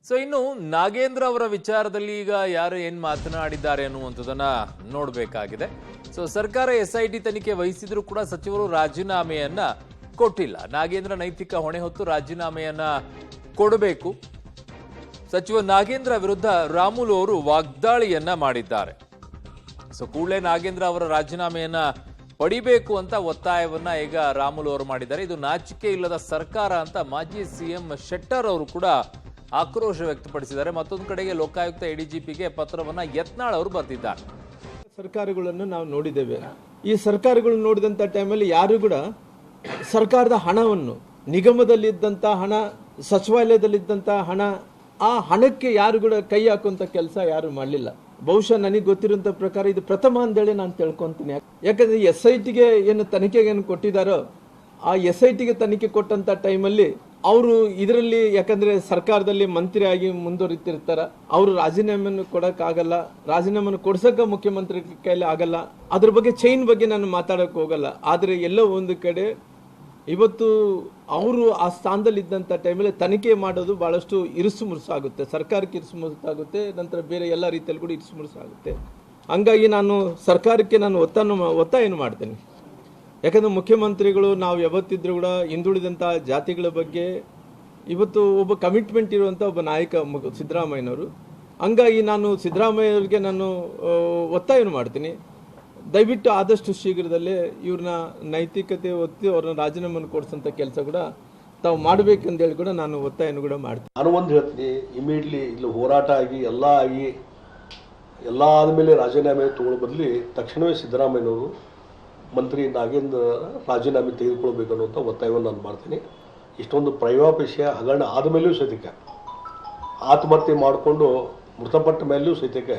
So ಇನ್ನು ನಾಗೇಂದ್ರ ಅವರ ವಿಚಾರದಲ್ಲಿ ಈಗ ಯಾರು ಏನ್ ಮಾತನಾಡಿದ್ದಾರೆ ಅನ್ನುವಂಥದ್ದನ್ನ ನೋಡಬೇಕಾಗಿದೆ. ಸೊ ಸರ್ಕಾರ SIT ತನಿಖೆ ವಹಿಸಿದ್ರು ಕೂಡ ಸಚಿವರು ರಾಜೀನಾಮೆಯನ್ನ ಕೊಟ್ಟಿಲ್ಲ. ನಾಗೇಂದ್ರ ನೈತಿಕ ಹೊಣೆ ಹೊತ್ತು ರಾಜೀನಾಮೆಯನ್ನ ಕೊಡಬೇಕು. ಸಚಿವ ನಾಗೇಂದ್ರ ವಿರುದ್ಧ ರಾಮುಲು ಅವರು ವಾಗ್ದಾಳಿಯನ್ನ ಮಾಡಿದ್ದಾರೆ. ಸೊ ಕೂಡಲೇ ನಾಗೇಂದ್ರ ಅವರ ರಾಜೀನಾಮೆಯನ್ನ ಪಡಿಬೇಕು ಅಂತ ಒತ್ತಾಯವನ್ನ ಈಗ ರಾಮುಲು ಅವರು ಮಾಡಿದ್ದಾರೆ. ಇದು ನಾಚಿಕೆ ಇಲ್ಲದ ಸರ್ಕಾರ ಅಂತ ಮಾಜಿ CM ಶೆಟ್ಟರ್ ಅವರು ಕೂಡ ಆಕ್ರೋಶ ವ್ಯಕ್ತಪಡಿಸಿದ್ದಾರೆ. ಮತ್ತೊಂದು ಕಡೆಗೆ ಲೋಕಾಯುಕ್ತ ADGPಗೆ ಪತ್ರವನ್ನ ಯತ್ನಾಳ್ ಅವರು ಬರೆದಿದ್ದಾರೆ. ಸರ್ಕಾರಗಳನ್ನು ನಾವು ನೋಡಿದ್ದೇವೆ. ಈ ಸರ್ಕಾರಗಳು ನೋಡಿದಂಥ ಟೈಮಲ್ಲಿ ಯಾರು ಕೂಡ ಸರ್ಕಾರದ ಹಣವನ್ನು, ನಿಗಮದಲ್ಲಿದ್ದಂಥ ಹಣ, ಸಚಿವಾಲಯದಲ್ಲಿದ್ದಂಥ ಹಣ, ಆ ಹಣಕ್ಕೆ ಯಾರು ಕೂಡ ಕೈ ಹಾಕುವಂಥ ಕೆಲಸ ಯಾರು ಮಾಡಲಿಲ್ಲ. ಬಹುಶಃ ನನಗೆ ಗೊತ್ತಿರುವಂಥ ಪ್ರಕಾರ ಇದು ಪ್ರಥಮ ಅಂತೇಳಿ ನಾನು ತಿಳ್ಕೊಂತೀನಿ. ಯಾಕಂದ್ರೆ SITಗೆ ಏನು ತನಿಖೆಗೆ ಏನು ಕೊಟ್ಟಿದ್ದಾರೋ ಆ SITಗೆ ತನಿಖೆ ಕೊಟ್ಟಂತ ಟೈಮಲ್ಲಿ ಅವರು ಇದರಲ್ಲಿ, ಯಾಕಂದ್ರೆ ಸರ್ಕಾರದಲ್ಲಿ ಮಂತ್ರಿಯಾಗಿ ಮುಂದುವರಿತಿರ್ತಾರ, ಅವರು ರಾಜೀನಾಮೆಯನ್ನು ಕೊಡಕ್ಕಾಗಲ್ಲ, ರಾಜೀನಾಮೆಯನ್ನು ಕೊಡ್ಸಕ್ಕ ಮುಖ್ಯಮಂತ್ರಿ ಕೈಲಿ ಆಗಲ್ಲ. ಅದ್ರ ಬಗ್ಗೆ ಚೈನ್ ಬಗ್ಗೆ ನಾನು ಮಾತಾಡಕ್ ಹೋಗಲ್ಲ. ಆದ್ರೆ ಎಲ್ಲೋ ಒಂದು ಕಡೆ ಇವತ್ತು ಅವರು ಆ ಸ್ಥಾನದಲ್ಲಿ ಇದ್ದಂಥ ಟೈಮಲ್ಲಿ ತನಿಖೆ ಮಾಡೋದು ಬಹಳಷ್ಟು ಇರುಸು ಮುರುಸು ಆಗುತ್ತೆ, ಸರ್ಕಾರಕ್ಕೆ ಇರುಸು ಮುರುಸು ಆಗುತ್ತೆ, ನಂತರ ಬೇರೆ ಎಲ್ಲ ರೀತಿಯಲ್ಲಿ ಕೂಡ ಇರುಸು ಮುರುಸು ಆಗುತ್ತೆ. ಹಂಗಾಗಿ ನಾನು ಸರ್ಕಾರಕ್ಕೆ ನಾನು ಒತ್ತಾಯವನ್ನು ಮಾಡ್ತೇನೆ. ಯಾಕಂದ್ರೆ ಮುಖ್ಯಮಂತ್ರಿಗಳು ನಾವು ಯಾವತ್ತಿದ್ರು ಕೂಡ ಹಿಂದುಳಿದಂಥ ಜಾತಿಗಳ ಬಗ್ಗೆ ಇವತ್ತು ಒಬ್ಬ ಕಮಿಟ್ಮೆಂಟ್ ಇರುವಂಥ ಒಬ್ಬ ನಾಯಕ ಸಿದ್ದರಾಮಯ್ಯನವರು. ಹಂಗಾಗಿ ನಾನು ಸಿದ್ದರಾಮಯ್ಯವ್ರಿಗೆ ನಾನು ಒತ್ತಾಯವನ್ನು ಮಾಡ್ತೀನಿ, ದಯವಿಟ್ಟು ಆದಷ್ಟು ಶೀಘ್ರದಲ್ಲೇ ಇವ್ರನ್ನ ನೈತಿಕತೆ ಒತ್ತಿ ಅವ್ರನ್ನ ರಾಜೀನಾಮೆಯನ್ನು ಕೊಡಿಸೋಂಥ ಕೆಲಸ ಕೂಡ ತಾವು ಮಾಡಬೇಕಂತೇಳಿ ಕೂಡ ನಾನು ಒತ್ತಾಯವನ್ನು ಕೂಡ ಮಾಡ್ತೀನಿ. ನಾನು ಒಂದು ಹೇಳ್ತೀನಿ, ಇಮಿಡಿಯೇಟ್ಲಿ ಇಲ್ಲಿ ಹೋರಾಟ ಆಗಿ ಎಲ್ಲ ಆದಮೇಲೆ ರಾಜೀನಾಮೆ ತಗೊಳ್ಳೋ ಬದಲಿ ತಕ್ಷಣವೇ ಸಿದ್ದರಾಮಯ್ಯನವರು ಮಂತ್ರಿ ನಾಗೇಂದ್ರ ರಾಜೀನಾಮೆ ತೆಗೆದುಕೊಳ್ಬೇಕು ಅನ್ನುವಂಥ ಒತ್ತಾಯವನ್ನು ನಾನು ಮಾಡ್ತೀನಿ. ಇಷ್ಟೊಂದು ಪ್ರೈವಾಪೇಶಿಯ ಹಗರಣ ಆದಮೇಲೆಯೂ ಸಹಿತಕ್ಕೆ ಆತ್ಮಹತ್ಯೆ ಮಾಡಿಕೊಂಡು ಮೃತಪಟ್ಟ ಮೇಲೆಯೂ ಸಹಿತಕ್ಕೆ